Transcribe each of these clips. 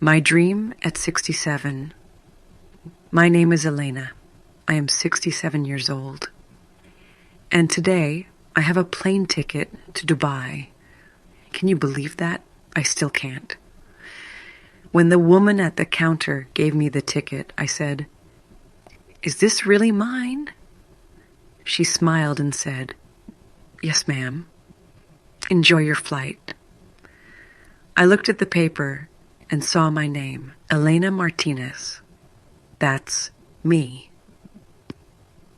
My dream at 67. My name is Elena. I am 67 years old. And today, I have a plane ticket to Dubai. Can you believe that? I still can't. When the woman at the counter gave me the ticket, I said, "Is this really mine?" She smiled and said, "Yes, ma'am. Enjoy your flight." I looked at the paper and saw my name, Elena Martinez. That's me.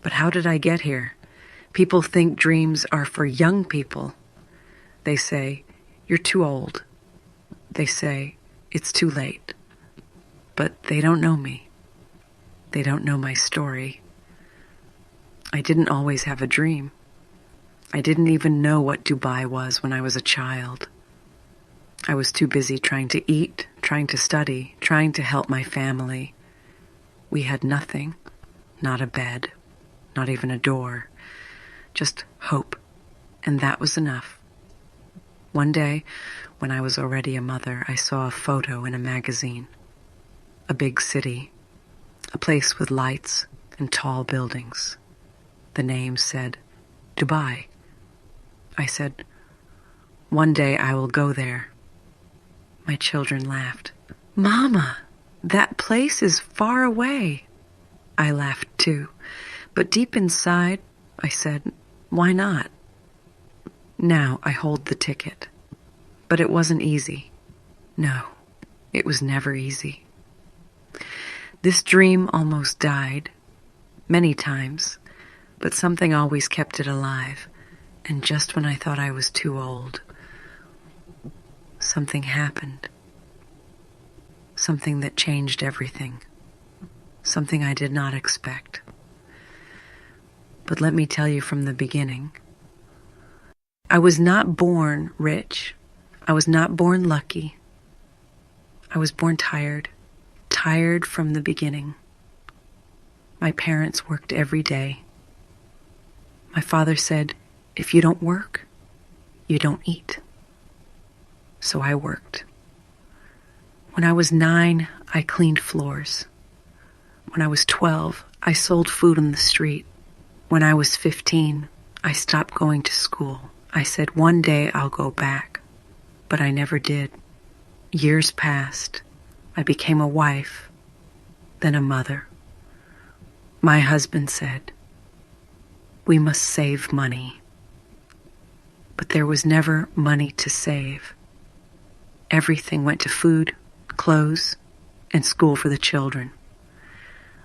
But how did I get here? People think dreams are for young people. They say, "You're too old." They say, "It's too late." But they don't know me. They don't know my story. I didn't always have a dream. I didn't even know what Dubai was when I was a child. I was too busy trying to eat, trying to study, trying to help my family. We had nothing, not a bed, not even a door, just hope, and that was enough. One day, when I was already a mother, I saw a photo in a magazine. A big city, a place with lights and tall buildings. The name said, Dubai. I said, "One day I will go there." My children laughed. "Mama, that place is far away." I laughed too, but deep inside, I said, "Why not?" Now I hold the ticket. But it wasn't easy. No, it was never easy. This dream almost died, many times, but something always kept it alive. And just when I thought I was too old, something happened. Something that changed everything. Something I did not expect. But let me tell you from the beginning. I was not born rich. I was not born lucky. I was born tired. Tired from the beginning. My parents worked every day. My father said, "If you don't work, you don't eat." So I worked. When I was 9, I cleaned floors. When I was 12, I sold food on the street. When I was 15, I stopped going to school. I said one day I'll go back, but I never did. Years passed. I became a wife, then a mother. My husband said, "We must save money." But there was never money to save. Everything went to food, clothes, and school for the children.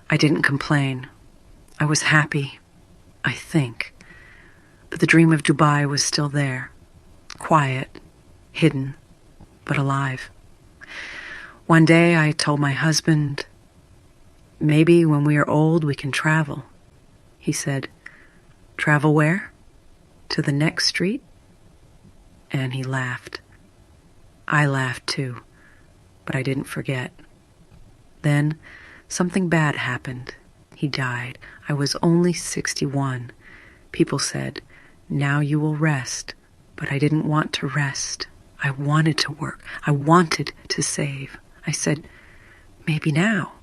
I didn't complain. I was happy, I think. But the dream of Dubai was still there. Quiet, hidden, but alive. One day I told my husband, "Maybe when we are old we can travel." He said, "Travel where? To the next street?" And he laughed. I laughed too, but I didn't forget. Then something bad happened. He died. I was only 61. People said, "Now you will rest." But I didn't want to rest. I wanted to work. I wanted to save. I said, "Maybe now.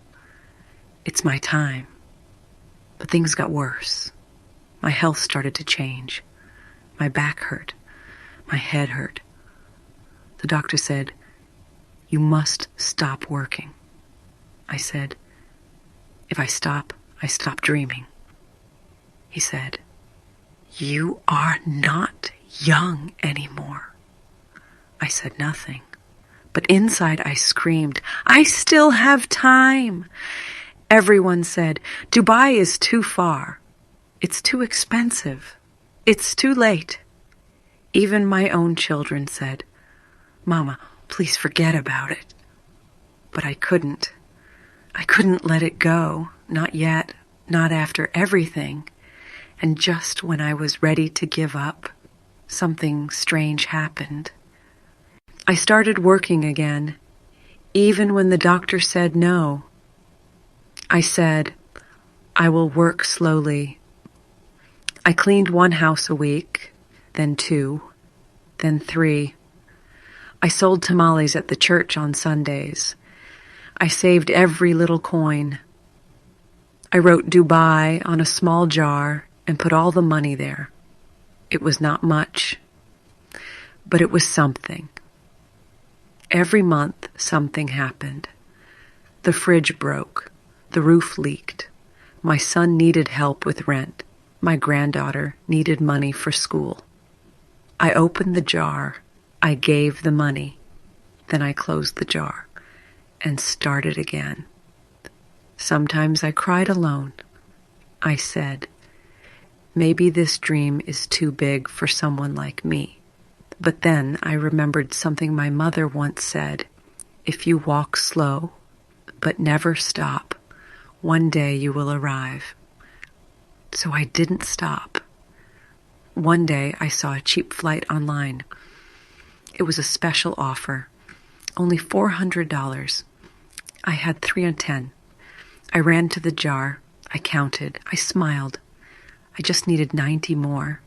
It's my time." But things got worse. My health started to change. My back hurt. My head hurt. The doctor said, "You must stop working." I said, "If I stop dreaming." He said, "You are not young anymore." I said nothing, but inside I screamed, "I still have time." Everyone said, "Dubai is too far. It's too expensive. It's too late." Even my own children said, "Mama, please forget about it." But I couldn't. I couldn't let it go. Not yet. Not after everything. And just when I was ready to give up, something strange happened. I started working again, even when the doctor said no. I said, "I will work slowly." I cleaned one house a week, then 2, then 3. I sold tamales at the church on Sundays. I saved every little coin. I wrote Dubai on a small jar and put all the money there. It was not much, but it was something. Every month, something happened. The fridge broke. The roof leaked. My son needed help with rent. My granddaughter needed money for school. I opened the jar. I gave the money. Then I closed the jar and started again. Sometimes I cried alone. I said, maybe this dream is too big for someone like me. But then I remembered something my mother once said. If you walk slow, but never stop, one day you will arrive. So I didn't stop. One day I saw a cheap flight online. It was a special offer. Only $400. I had 3 on 10. I ran to the jar. I counted. I smiled. I just needed 90 more.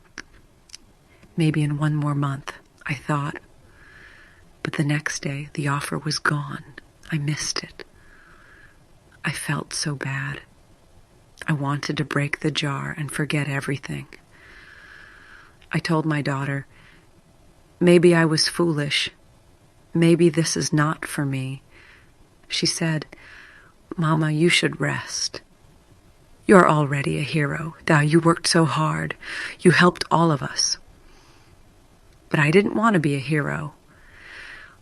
Maybe in 1 more month, I thought. But the next day, the offer was gone. I missed it. I felt so bad. I wanted to break the jar and forget everything. I told my daughter, maybe I was foolish. Maybe this is not for me. She said, Mama, you should rest. You're already a hero. Thou, you worked so hard. You helped all of us. But I didn't want to be a hero.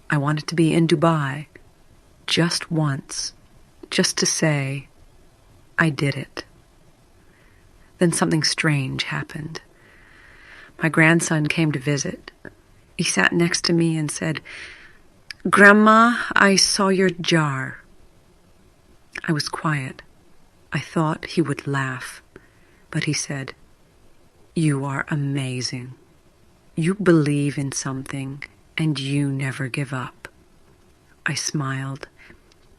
I wanted to be in Dubai just once, just to say, I did it. Then something strange happened. My grandson came to visit. He sat next to me and said, Grandma, I saw your jar. I was quiet. I thought he would laugh, but he said, You are amazing. You believe in something, and you never give up. I smiled,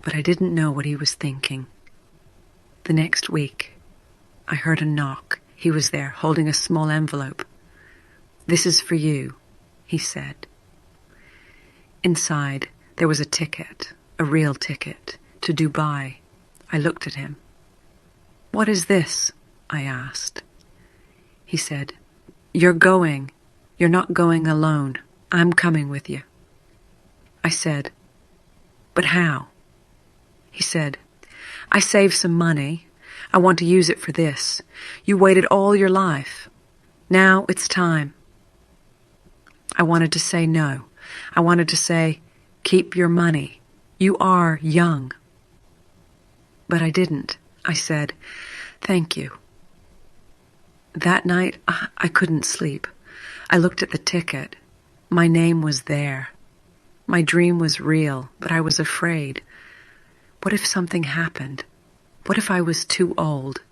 but I didn't know what he was thinking. The next week, I heard a knock. He was there, holding a small envelope. This is for you, he said. Inside, there was a ticket, a real ticket, to Dubai. I looked at him. What is this? I asked. He said, You're going. You're not going alone. I'm coming with you. I said, But how? He said, I saved some money. I want to use it for this. You waited all your life. Now it's time. I wanted to say no. I wanted to say, keep your money. You are young. But I didn't. I said, thank you. That night, I couldn't sleep. I looked at the ticket. My name was there. My dream was real, but I was afraid. What if something happened? What if I was too old?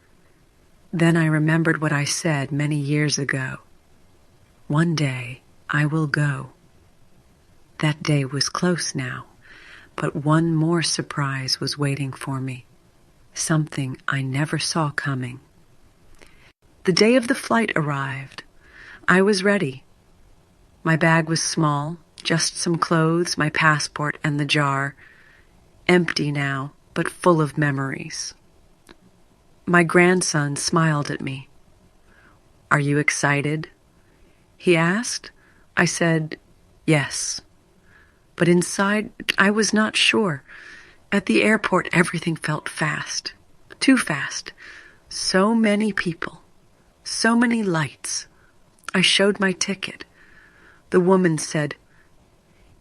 Then I remembered what I said many years ago. One day, I will go. That day was close now, but one more surprise was waiting for me. Something I never saw coming. The day of the flight arrived. I was ready. My bag was small, just some clothes, my passport, and the jar. Empty now, but full of memories. My grandson smiled at me. Are you excited? He asked. I said, yes. But inside, I was not sure. At the airport, everything felt fast. Too fast. So many people. So many lights. I showed my ticket. The woman said,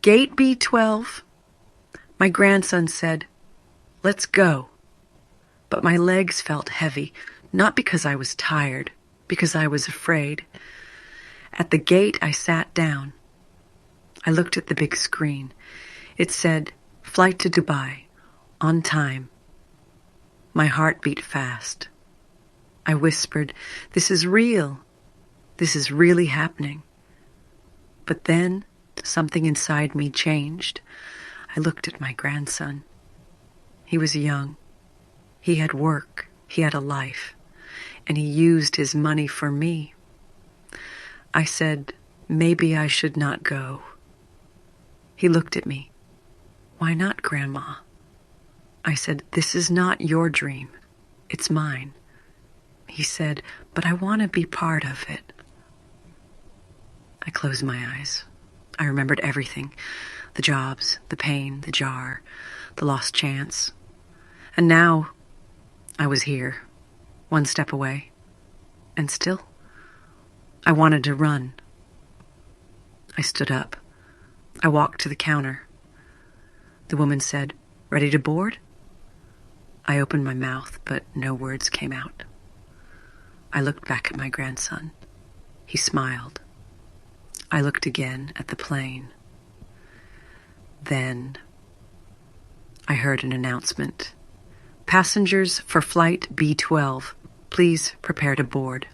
Gate B12. My grandson said, let's go. But my legs felt heavy, not because I was tired, because I was afraid. At the gate, I sat down. I looked at the big screen. It said, Flight to Dubai, on time. My heart beat fast. I whispered, this is real. This is really happening. But then something inside me changed. I looked at my grandson. He was young. He had work. He had a life. And he used his money for me. I said, maybe I should not go. He looked at me. Why not, Grandma? I said, "This is not your dream. It's mine." He said, "But I want to be part of it." I closed my eyes. I remembered everything. The jobs, the pain, the jar, the lost chance. And now I was here, one step away. And still, I wanted to run. I stood up. I walked to the counter. The woman said, "Ready to board?" I opened my mouth, but no words came out. I looked back at my grandson. He smiled. I looked again at the plane. Then I heard an announcement. "Passengers for flight B-12, please prepare to board."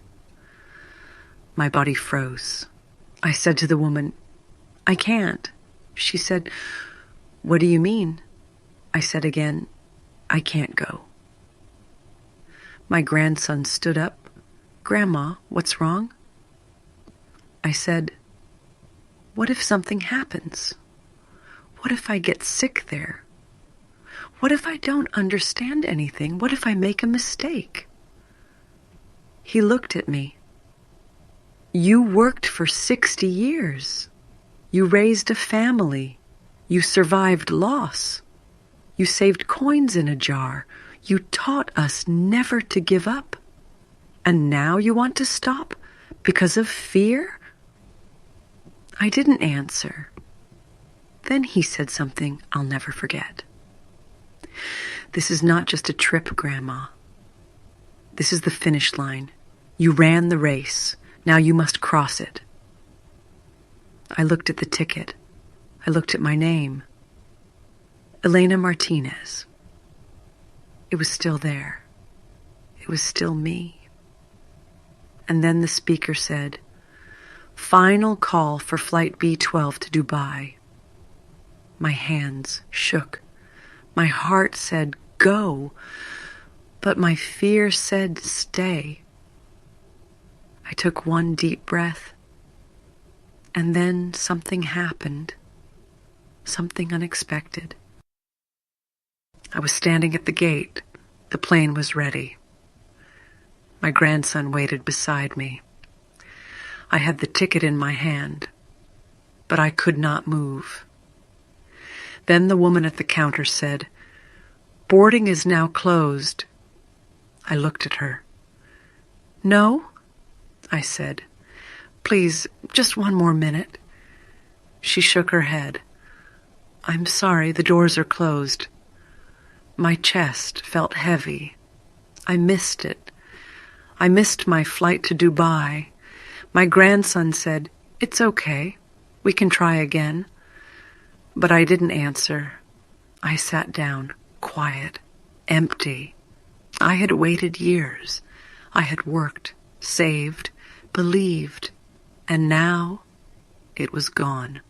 My body froze. I said to the woman, "I can't." She said, "What do you mean?" I said again, "I can't go." My grandson stood up. "Grandma, what's wrong?" I said, "What if something happens? What if I get sick there? What if I don't understand anything? What if I make a mistake?" He looked at me. "You worked for 60 years. You raised a family. You survived loss. You saved coins in a jar. You taught us never to give up. And now you want to stop because of fear?" I didn't answer. Then he said something I'll never forget. "This is not just a trip, Grandma. This is the finish line. You ran the race. Now you must cross it." I looked at the ticket. I looked at my name. Elena Martinez. It was still there. It was still me. And then the speaker said, "Final call for flight B-12 to Dubai." My hands shook. My heart said, "Go," but my fear said, "Stay." I took one deep breath, and then something happened, something unexpected. I was standing at the gate. The plane was ready. My grandson waited beside me. I had the ticket in my hand, but I could not move. Then the woman at the counter said, "Boarding is now closed." I looked at her. "No?" I said. "Please, just one more minute." She shook her head. "I'm sorry, the doors are closed." My chest felt heavy. I missed it. I missed my flight to Dubai. My grandson said, "It's okay. We can try again." But I didn't answer. I sat down, quiet, empty. I had waited years. I had worked, saved, believed, and now it was gone.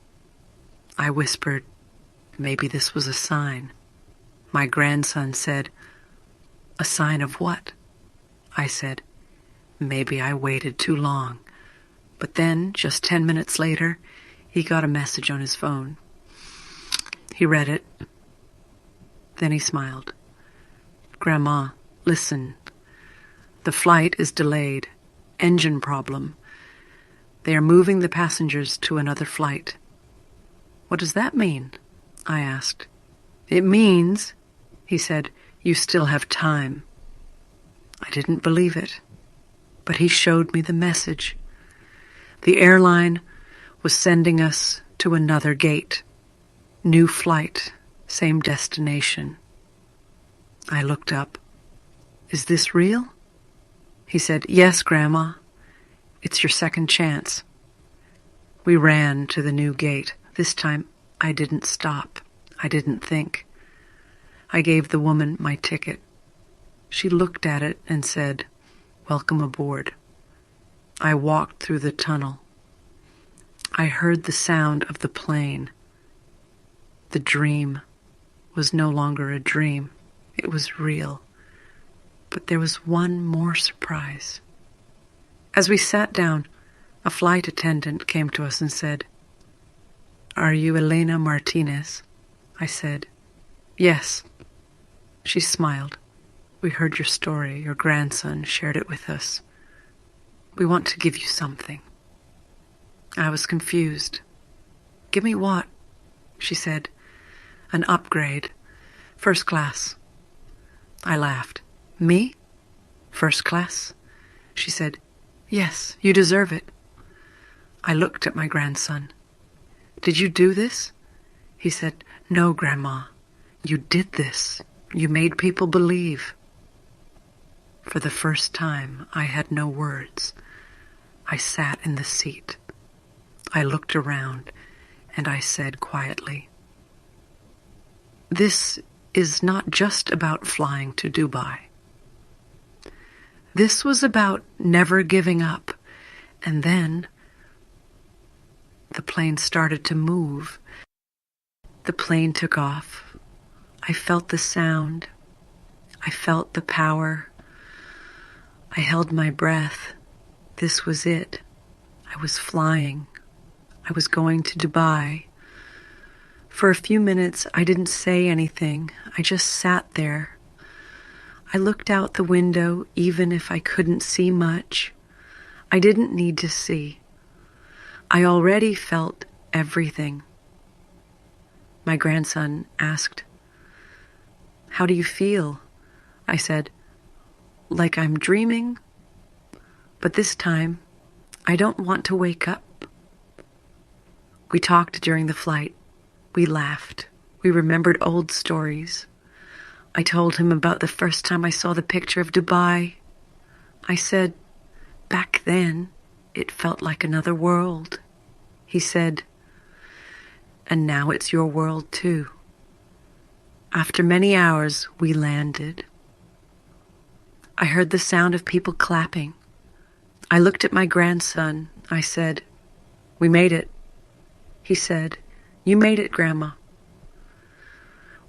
I whispered, maybe this was a sign. My grandson said, "A sign of what?" I said, "Maybe I waited too long." But then, just 10 minutes later, he got a message on his phone. He read it. Then he smiled. "Grandma, listen. The flight is delayed. Engine problem. They are moving the passengers to another flight." "What does that mean?" I asked. "It means," he said, "you still have time." I didn't believe it, but he showed me the message. The airline was sending us to another gate. New flight, same destination. I looked up. "Is this real?" He said, "Yes, Grandma. It's your second chance." We ran to the new gate. This time, I didn't stop. I didn't think. I gave the woman my ticket. She looked at it and said, "Welcome aboard." I walked through the tunnel. I heard the sound of the plane. The dream was no longer a dream. It was real. But there was one more surprise. As we sat down, a flight attendant came to us and said, "Are you Elena Martinez?" I said, "Yes." She smiled. We heard your story. Your grandson shared it with us. We want to give you something. I was confused. Give me what? She said. An upgrade. First class. I laughed. Me? First class? She said, yes, you deserve it. I looked at my grandson. Did you do this? He said, no, Grandma. You did this. You made people believe. For the first time, I had no words. I sat in the seat. I looked around, and I said quietly, this is not just about flying to Dubai. This was about never giving up. And then the plane started to move. The plane took off. I felt the sound. I felt the power. I held my breath. This was it. I was flying. I was going to Dubai. For a few minutes, I didn't say anything. I just sat there. I looked out the window, even if I couldn't see much. I didn't need to see. I already felt everything. My grandson asked, how do you feel? I said, like I'm dreaming. But this time, I don't want to wake up. We talked during the flight. We laughed. We remembered old stories. I told him about the first time I saw the picture of Dubai. I said, back then, it felt like another world. He said, and now it's your world too. After many hours, we landed. I heard the sound of people clapping. I looked at my grandson. I said, we made it. He said, you made it, Grandma.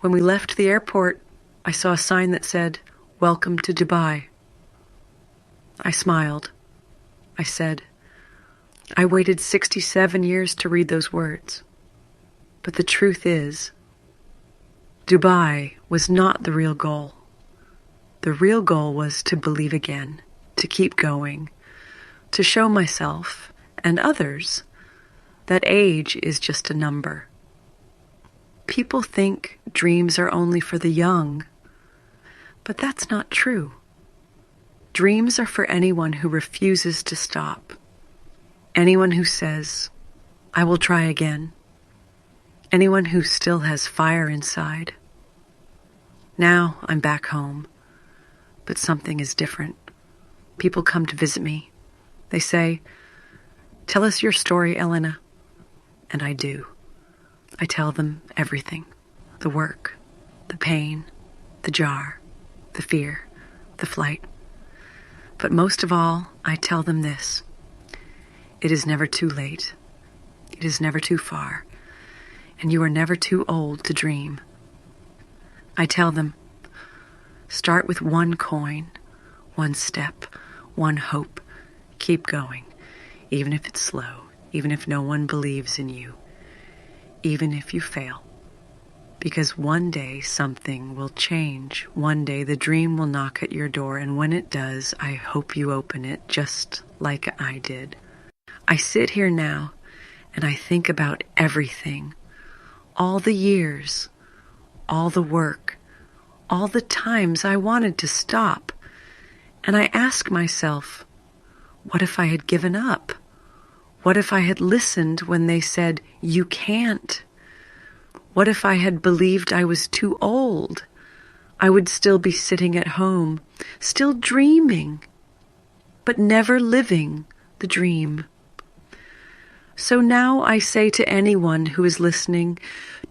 When we left the airport, I saw a sign that said, welcome to Dubai. I smiled. I said, I waited 67 years to read those words. But the truth is, Dubai was not the real goal. The real goal was to believe again, to keep going, to show myself and others that age is just a number. People think dreams are only for the young, but that's not true. Dreams are for anyone who refuses to stop, anyone who says, I will try again, anyone who still has fire inside. Now I'm back home, but something is different. People come to visit me. They say, tell us your story, Elena. And I do. I tell them everything. The work, the pain, the jar, the fear, the flight. But most of all, I tell them this. It is never too late. It is never too far. And you are never too old to dream. I tell them, start with one coin, one step, one hope. Keep going, even if it's slow, even if no one believes in you, even if you fail. Because one day something will change. One day the dream will knock at your door, and when it does, I hope you open it just like I did. I sit here now, and I think about everything. All the years, all the work, all the times I wanted to stop. And I ask myself, what if I had given up? What if I had listened when they said, you can't? What if I had believed I was too old? I would still be sitting at home, still dreaming, but never living the dream. So now I say to anyone who is listening,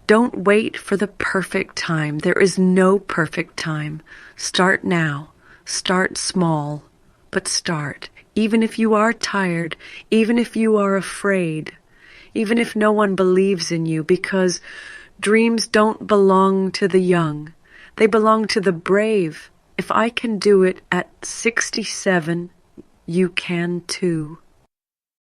don't wait for the perfect time. There is no perfect time. Start now. Start small, but start. Even if you are tired, even if you are afraid, even if no one believes in you, because dreams don't belong to the young. They belong to the brave. If I can do it at 67, you can too.